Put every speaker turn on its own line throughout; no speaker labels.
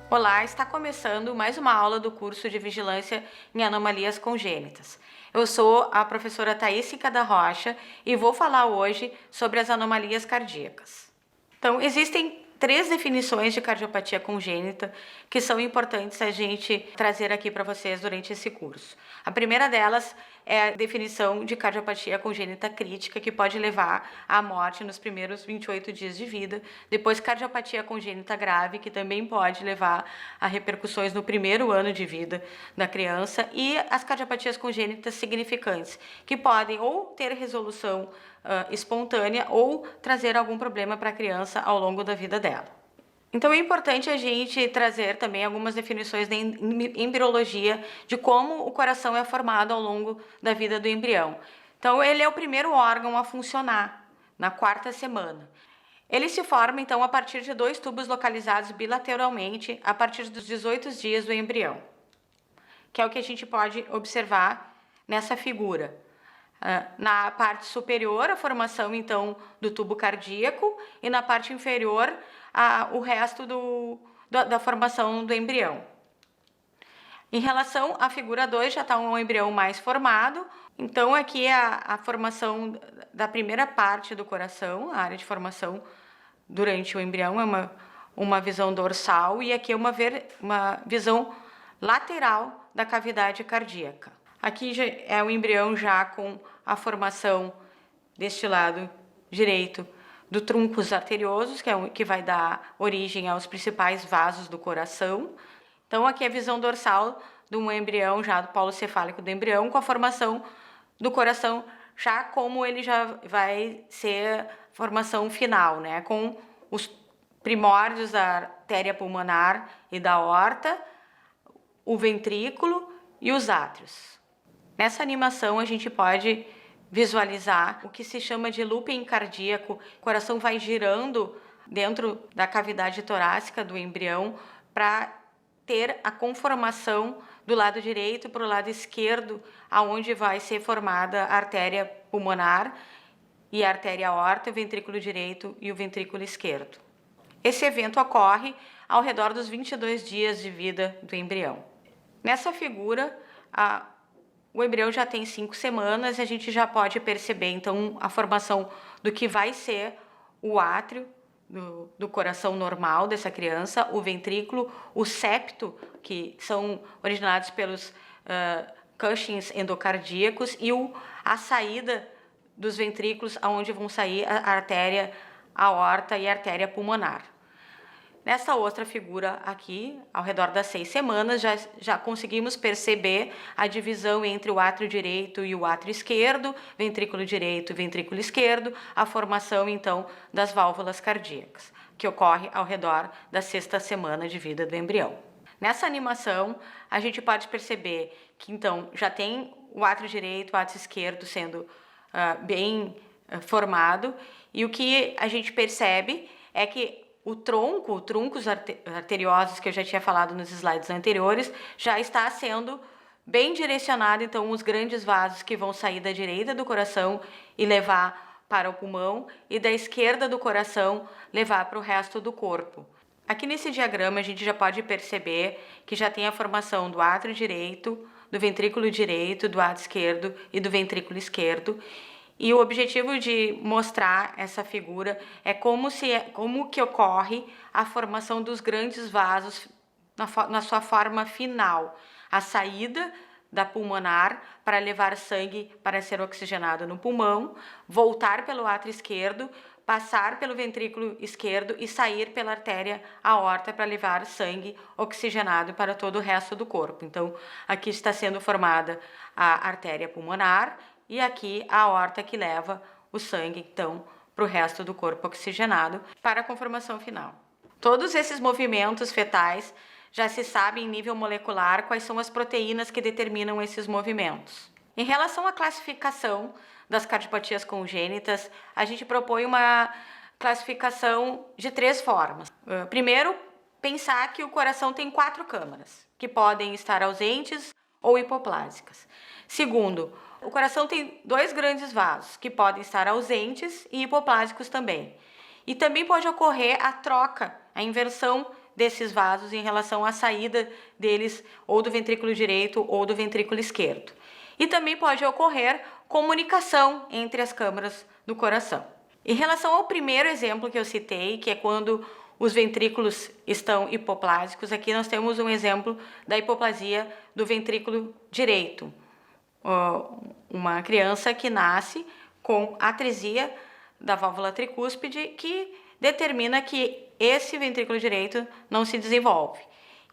Olá, está começando mais uma aula do curso de Vigilância em Anomalias Congênitas. Eu sou a professora Thaísica da Rocha e vou falar hoje sobre as anomalias cardíacas. Então, existem três definições de cardiopatia congênita que são importantes a gente trazer aqui para vocês durante esse curso. A primeira delas é a definição de cardiopatia congênita crítica, que pode levar à morte nos primeiros 28 dias de vida. Depois, cardiopatia congênita grave, que também pode levar a repercussões no primeiro ano de vida da criança. E as cardiopatias congênitas significantes, que podem ou ter resolução espontânea ou trazer algum problema para a criança ao longo da vida dela. Então é importante a gente trazer também algumas definições da embriologia de como o coração é formado ao longo da vida do embrião. Então ele é o primeiro órgão a funcionar na quarta semana. Ele se forma então a partir de dois tubos localizados bilateralmente a partir dos 18 dias do embrião, que é o que a gente pode observar nessa figura. Na parte superior, a formação, então, do tubo cardíaco e na parte inferior, o resto da formação do embrião. Em relação à figura 2, já está um embrião mais formado. Então, aqui é a formação da primeira parte do coração, a área de formação durante o embrião, é uma visão dorsal, e aqui é uma visão lateral da cavidade cardíaca. Aqui já é o embrião já com a formação deste lado direito do truncos arteriosos, que vai dar origem aos principais vasos do coração. Então aqui é a visão dorsal de um embrião, já do polo cefálico do embrião, com a formação do coração já como ele já vai ser formação final, né? Com os primórdios da artéria pulmonar e da aorta, o ventrículo e os átrios. Nessa animação a gente pode visualizar o que se chama de looping cardíaco. O coração vai girando dentro da cavidade torácica do embrião para ter a conformação do lado direito para o lado esquerdo, aonde vai ser formada a artéria pulmonar e a artéria aorta, o ventrículo direito e o ventrículo esquerdo. Esse evento ocorre ao redor dos 22 dias de vida do embrião. Nessa figura, o embrião já tem 5 semanas e a gente já pode perceber, então, a formação do que vai ser o átrio do coração normal dessa criança, o ventrículo, o septo, que são originados pelos Cushings endocardíacos, e a saída dos ventrículos, aonde vão sair a artéria aorta e a artéria pulmonar. Nessa outra figura aqui, ao redor das 6 semanas, já conseguimos perceber a divisão entre o átrio direito e o átrio esquerdo, ventrículo direito e ventrículo esquerdo, a formação, então, das válvulas cardíacas, que ocorre ao redor da 6ª semana de vida do embrião. Nessa animação, a gente pode perceber que, então, já tem o átrio direito, o átrio esquerdo sendo bem formado, e o que a gente percebe é que troncos arteriosos, que eu já tinha falado nos slides anteriores, já está sendo bem direcionado, então, os grandes vasos que vão sair da direita do coração e levar para o pulmão, e da esquerda do coração levar para o resto do corpo. Aqui nesse diagrama a gente já pode perceber que já tem a formação do átrio direito, do ventrículo direito, do átrio esquerdo e do ventrículo esquerdo. E o objetivo de mostrar essa figura é como que ocorre a formação dos grandes vasos na sua forma final. A saída da pulmonar para levar sangue para ser oxigenado no pulmão, voltar pelo átrio esquerdo, passar pelo ventrículo esquerdo e sair pela artéria aorta para levar sangue oxigenado para todo o resto do corpo. Então, aqui está sendo formada a artéria pulmonar, e aqui a aorta que leva o sangue, então, para o resto do corpo oxigenado para a conformação final. Todos esses movimentos fetais já se sabe em nível molecular quais são as proteínas que determinam esses movimentos. Em relação à classificação das cardiopatias congênitas, a gente propõe uma classificação de 3 formas. Primeiro, pensar que o coração tem 4 câmaras, que podem estar ausentes ou hipoplásicas. Segundo, o coração tem 2 grandes vasos, que podem estar ausentes e hipoplásicos também. E também pode ocorrer a troca, a inversão desses vasos em relação à saída deles ou do ventrículo direito ou do ventrículo esquerdo. E também pode ocorrer comunicação entre as câmaras do coração. Em relação ao primeiro exemplo que eu citei, que é quando os ventrículos estão hipoplásicos, aqui nós temos um exemplo da hipoplasia do ventrículo direito. Uma criança que nasce com atresia da válvula tricúspide que determina que esse ventrículo direito não se desenvolve.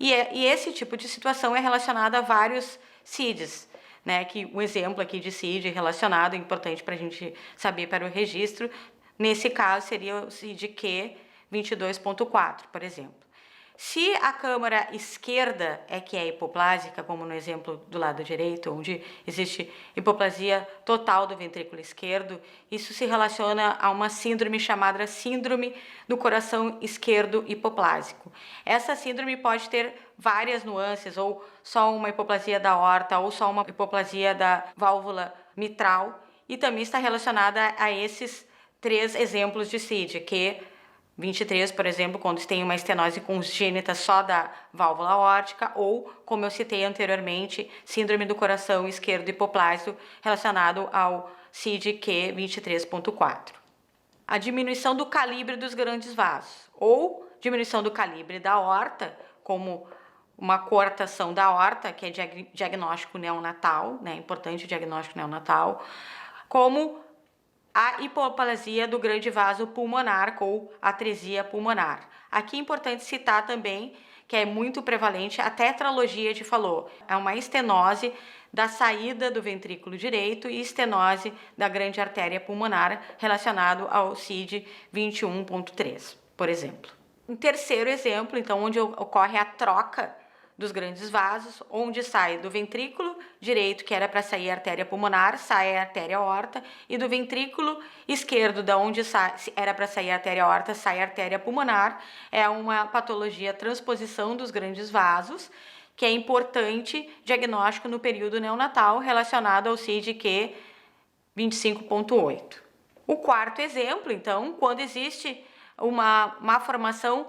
E esse tipo de situação é relacionado a vários CIDs, né? Que o exemplo aqui de CID relacionado, é importante para a gente saber para o registro, nesse caso seria o CID-Q 22.4, por exemplo. Se a câmara esquerda é que é hipoplásica, como no exemplo do lado direito, onde existe hipoplasia total do ventrículo esquerdo, isso se relaciona a uma síndrome chamada síndrome do coração esquerdo hipoplásico. Essa síndrome pode ter várias nuances, ou só uma hipoplasia da aorta, ou só uma hipoplasia da válvula mitral, e também está relacionada a esses 3 exemplos de CID, que 23, por exemplo, quando tem uma estenose congênita só da válvula aórtica, ou, como eu citei anteriormente, síndrome do coração esquerdo hipoplásico relacionado ao CID-Q 23.4. A diminuição do calibre dos grandes vasos, ou diminuição do calibre da aorta, como uma coartação da aorta, que é diagnóstico neonatal, né? Importante o diagnóstico neonatal, como a hipoplasia do grande vaso pulmonar ou atresia pulmonar. Aqui é importante citar também, que é muito prevalente, a tetralogia de Fallot. É uma estenose da saída do ventrículo direito e estenose da grande artéria pulmonar relacionado ao CID 21.3, por exemplo. Um terceiro exemplo, então, onde ocorre a troca dos grandes vasos, onde sai do ventrículo direito, que era para sair a artéria pulmonar, sai a artéria aorta, e do ventrículo esquerdo, da onde era para sair a artéria aorta, sai a artéria pulmonar. É uma patologia transposição dos grandes vasos, que é importante diagnóstico no período neonatal relacionado ao CID-Q 25.8. O quarto exemplo, então, quando existe uma malformação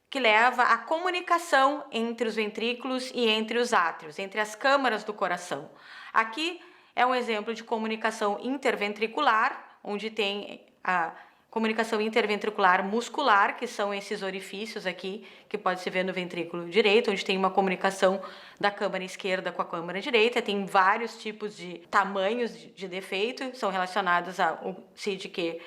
que leva à comunicação entre os ventrículos e entre os átrios, entre as câmaras do coração. Aqui é um exemplo de comunicação interventricular, onde tem a comunicação interventricular muscular, que são esses orifícios aqui, que pode se ver no ventrículo direito, onde tem uma comunicação da câmara esquerda com a câmara direita. Tem vários tipos de tamanhos de defeito, são relacionados ao CID-Q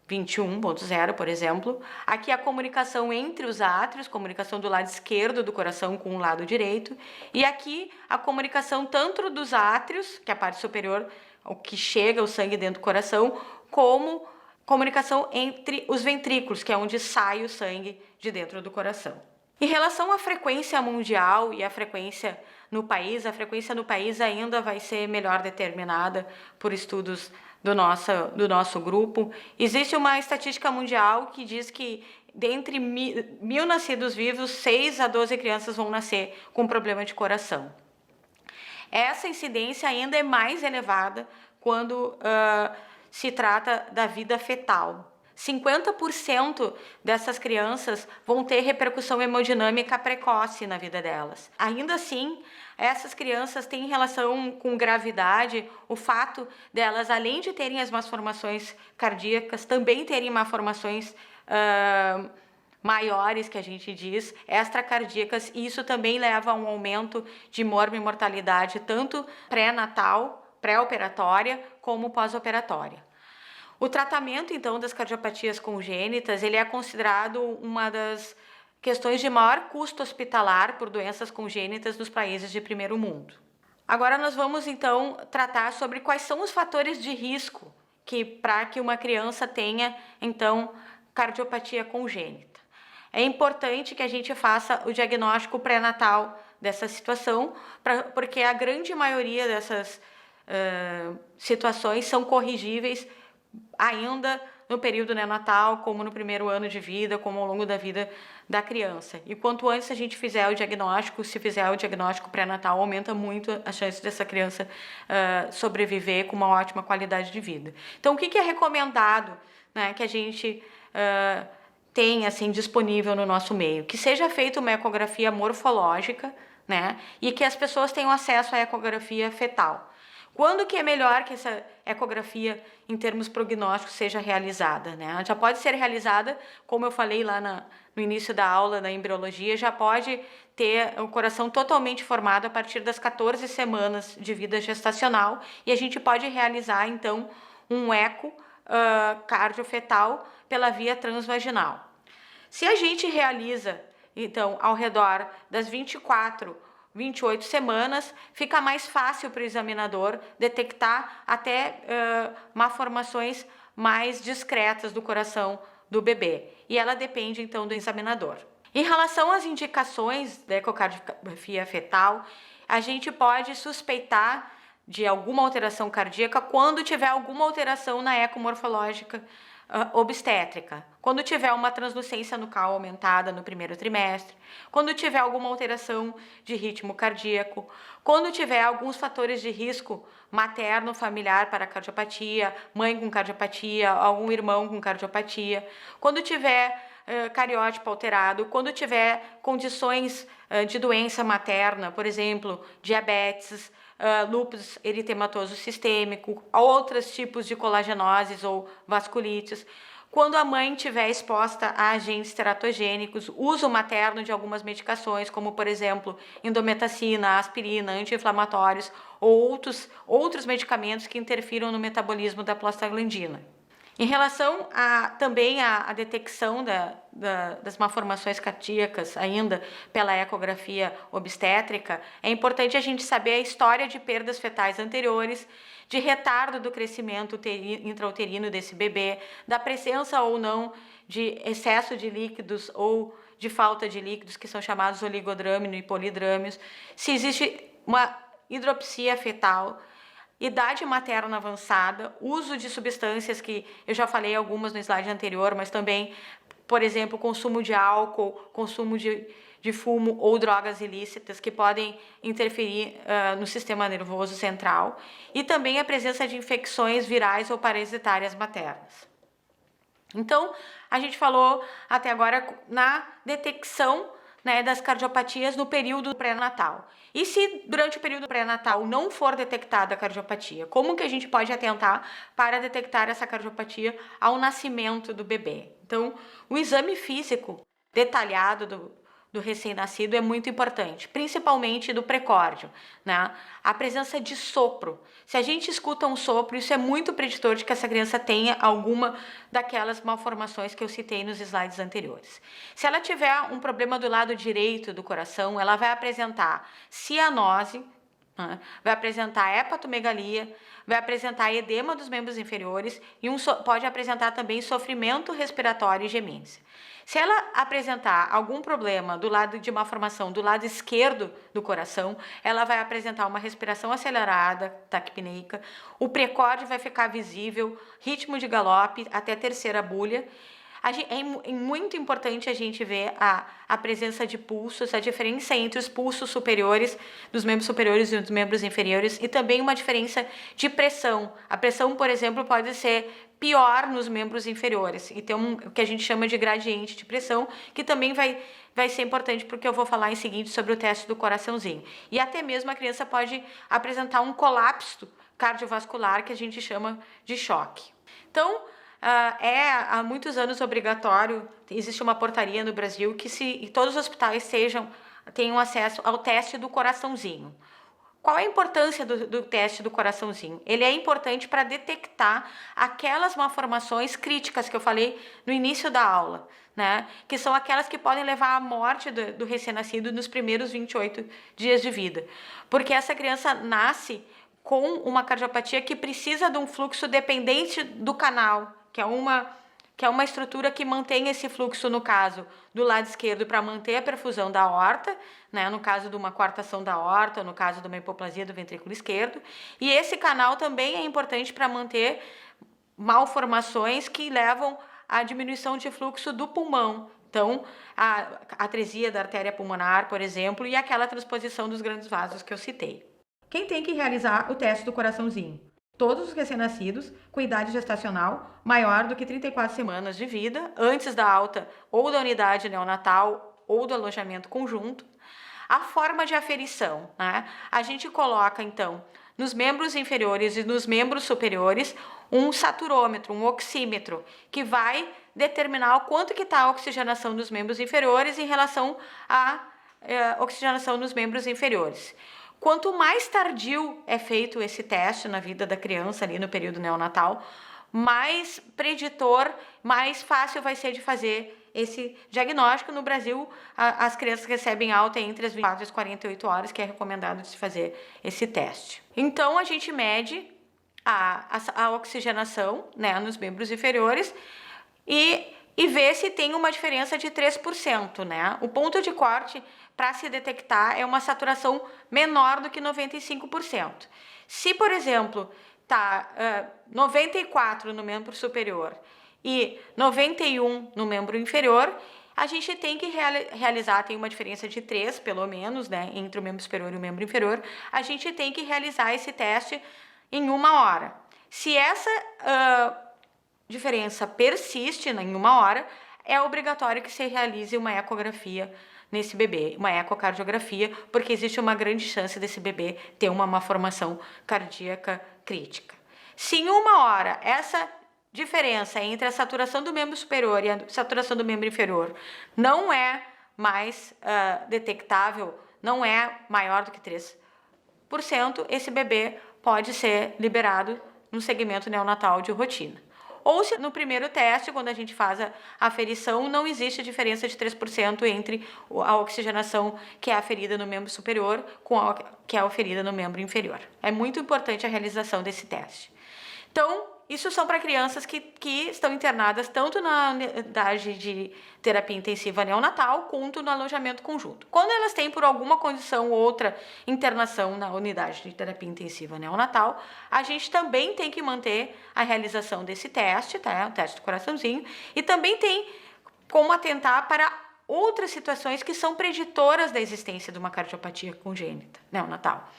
21.0, por exemplo. Aqui a comunicação entre os átrios, comunicação do lado esquerdo do coração com o lado direito. E aqui a comunicação tanto dos átrios, que é a parte superior, o que chega o sangue dentro do coração, como comunicação entre os ventrículos, que é onde sai o sangue de dentro do coração. Em relação à frequência mundial e à frequência no país, a frequência no país ainda vai ser melhor determinada por estudos do nosso grupo. Existe uma estatística mundial que diz que dentre 1.000 nascidos vivos, 6 a 12 crianças vão nascer com problema de coração. Essa incidência ainda é mais elevada quando se trata da vida fetal. 50% dessas crianças vão ter repercussão hemodinâmica precoce na vida delas. Ainda assim, essas crianças têm relação com gravidade, o fato delas, além de terem as malformações cardíacas, também terem malformações maiores, que a gente diz, extracardíacas, e isso também leva a um aumento de morbimortalidade, tanto pré-natal, pré-operatória, como pós-operatória. O tratamento, então, das cardiopatias congênitas, ele é considerado uma das questões de maior custo hospitalar por doenças congênitas nos países de primeiro mundo. Agora nós vamos, então, tratar sobre quais são os fatores de risco para que uma criança tenha, então, cardiopatia congênita. É importante que a gente faça o diagnóstico pré-natal dessa situação, porque a grande maioria dessas situações são corrigíveis ainda no período neonatal, como no primeiro ano de vida, como ao longo da vida da criança. E quanto antes a gente fizer o diagnóstico, se fizer o diagnóstico pré-natal, aumenta muito a chance dessa criança sobreviver com uma ótima qualidade de vida. Então, o que é recomendado, né, que a gente tem assim disponível no nosso meio, que seja feita uma ecografia morfológica, né? E que as pessoas tenham acesso à ecografia fetal. Quando que é melhor que essa ecografia, em termos prognósticos, seja realizada, né? Ela já pode ser realizada, como eu falei lá no início da aula da embriologia, já pode ter o coração totalmente formado a partir das 14 semanas de vida gestacional e a gente pode realizar, então, um eco cardiofetal pela via transvaginal. Se a gente realiza, então, ao redor das 28 semanas, fica mais fácil para o examinador detectar até malformações mais discretas do coração do bebê. E ela depende, então, do examinador. Em relação às indicações da ecocardiografia fetal, a gente pode suspeitar de alguma alteração cardíaca quando tiver alguma alteração na ecomorfológica obstétrica, quando tiver uma translucência nucal aumentada no primeiro trimestre, quando tiver alguma alteração de ritmo cardíaco, quando tiver alguns fatores de risco materno familiar para cardiopatia, mãe com cardiopatia, algum irmão com cardiopatia, quando tiver cariótipo alterado, quando tiver condições de doença materna, por exemplo, diabetes, lúpus eritematoso sistêmico, outros tipos de colagenoses ou vasculites. Quando a mãe estiver exposta a agentes teratogênicos, uso materno de algumas medicações, como por exemplo, indometacina, aspirina, anti-inflamatórios ou outros medicamentos que interfiram no metabolismo da prostaglandina. Em relação também à detecção das malformações cardíacas ainda pela ecografia obstétrica, é importante a gente saber a história de perdas fetais anteriores, de retardo do crescimento intrauterino desse bebê, da presença ou não de excesso de líquidos ou de falta de líquidos, que são chamados oligodrâmino e polidrâmios, se existe uma hidropsia fetal, idade materna avançada, uso de substâncias que eu já falei algumas no slide anterior, mas também, por exemplo, consumo de álcool, consumo de fumo ou drogas ilícitas que podem interferir no sistema nervoso central e também a presença de infecções virais ou parasitárias maternas. Então, a gente falou até agora na detecção, né, das cardiopatias no período pré-natal. E se durante o período pré-natal não for detectada a cardiopatia, como que a gente pode atentar para detectar essa cardiopatia ao nascimento do bebê? Então, o exame físico detalhado do recém-nascido é muito importante, principalmente do precórdio, né? A presença de sopro. Se a gente escuta um sopro, isso é muito preditor de que essa criança tenha alguma daquelas malformações que eu citei nos slides anteriores. Se ela tiver um problema do lado direito do coração, ela vai apresentar cianose, né? Vai apresentar hepatomegalia, vai apresentar edema dos membros inferiores e pode apresentar também sofrimento respiratório e gemência. Se ela apresentar algum problema do lado de malformação do lado esquerdo do coração, ela vai apresentar uma respiração acelerada, taquipneica, o precórdio vai ficar visível, ritmo de galope até terceira bulha. É muito importante a gente ver a presença de pulsos, a diferença entre os pulsos superiores, dos membros superiores e dos membros inferiores, e também uma diferença de pressão. A pressão, por exemplo, pode ser pior nos membros inferiores e tem o que a gente chama de gradiente de pressão, que também vai ser importante porque eu vou falar em seguinte sobre o teste do coraçãozinho. E até mesmo a criança pode apresentar um colapso cardiovascular que a gente chama de choque. Então, há muitos anos obrigatório, existe uma portaria no Brasil que todos os hospitais tenham acesso ao teste do coraçãozinho. Qual é a importância do teste do coraçãozinho? Ele é importante para detectar aquelas malformações críticas que eu falei no início da aula, né? Que são aquelas que podem levar à morte do recém-nascido nos primeiros 28 dias de vida. Porque essa criança nasce com uma cardiopatia que precisa de um fluxo dependente do canal, que é uma estrutura que mantém esse fluxo, no caso, do lado esquerdo para manter a perfusão da aorta, né, no caso de uma coartação da aorta, no caso de uma hipoplasia do ventrículo esquerdo. E esse canal também é importante para manter malformações que levam à diminuição de fluxo do pulmão. Então, a atresia da artéria pulmonar, por exemplo, e aquela transposição dos grandes vasos que eu citei. Quem tem que realizar o teste do coraçãozinho? todos os recém-nascidos com idade gestacional maior do que 34 semanas de vida, antes da alta ou da unidade neonatal ou do alojamento conjunto. A forma de aferição, né? A gente coloca, então, nos membros inferiores e nos membros superiores, um saturômetro, um oxímetro, que vai determinar o quanto que está a oxigenação dos membros inferiores em relação à oxigenação nos membros inferiores. Quanto mais tardio é feito esse teste na vida da criança ali no período neonatal, mais preditor, mais fácil vai ser de fazer esse diagnóstico. No Brasil, as crianças recebem alta entre as 24 e as 48 horas, que é recomendado de se fazer esse teste. Então, a gente mede a oxigenação, né, nos membros inferiores e vê se tem uma diferença de 3%, né? O ponto de corte para se detectar é uma saturação menor do que 95%. Se, por exemplo, tá 94 no membro superior e 91 no membro inferior, a gente tem que realizar, tem uma diferença de 3, pelo menos, né, entre o membro superior e o membro inferior, a gente tem que realizar esse teste em 1 hora. Se essa diferença persiste em 1 hora, é obrigatório que se realize uma ecografia nesse bebê, uma ecocardiografia, porque existe uma grande chance desse bebê ter uma malformação cardíaca crítica. Se em 1 hora essa diferença entre a saturação do membro superior e a saturação do membro inferior não é mais detectável, não é maior do que 3%, esse bebê pode ser liberado no segmento neonatal de rotina. Ou se no primeiro teste, quando a gente faz a aferição, não existe diferença de 3% entre a oxigenação que é aferida no membro superior com a que é aferida no membro inferior. É muito importante a realização desse teste. Então, isso são para crianças que estão internadas tanto na unidade de terapia intensiva neonatal quanto no alojamento conjunto. Quando elas têm por alguma condição ou outra internação na unidade de terapia intensiva neonatal, a gente também tem que manter a realização desse teste, tá? O teste do coraçãozinho, e também tem como atentar para outras situações que são preditoras da existência de uma cardiopatia congênita neonatal.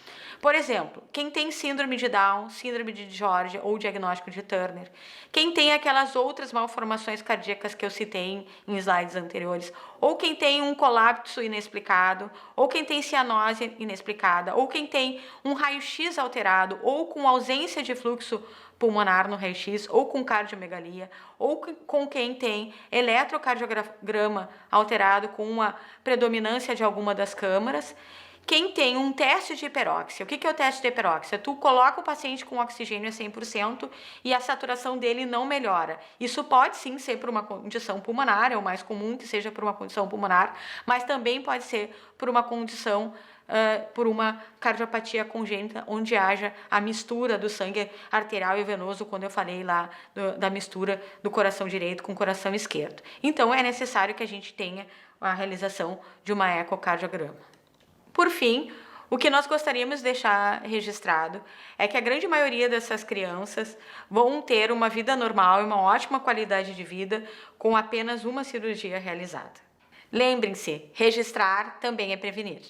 Por exemplo, quem tem síndrome de Down, síndrome de George ou diagnóstico de Turner, quem tem aquelas outras malformações cardíacas que eu citei em slides anteriores, ou quem tem um colapso inexplicado, ou quem tem cianose inexplicada, ou quem tem um raio-x alterado, ou com ausência de fluxo pulmonar no raio-x, ou com cardiomegalia, ou com quem tem eletrocardiograma alterado com uma predominância de alguma das câmaras. Quem tem um teste de hiperóxia, o que é o teste de hiperóxia? Tu coloca o paciente com oxigênio a 100% e a saturação dele não melhora. Isso pode sim ser por uma condição pulmonar, é o mais comum que seja por uma condição pulmonar, mas também pode ser por uma condição, por uma cardiopatia congênita, onde haja a mistura do sangue arterial e venoso, quando eu falei lá da mistura do coração direito com o coração esquerdo. Então, é necessário que a gente tenha a realização de uma ecocardiograma. Por fim, o que nós gostaríamos de deixar registrado é que a grande maioria dessas crianças vão ter uma vida normal e uma ótima qualidade de vida com apenas uma cirurgia realizada. Lembrem-se, registrar também é prevenir.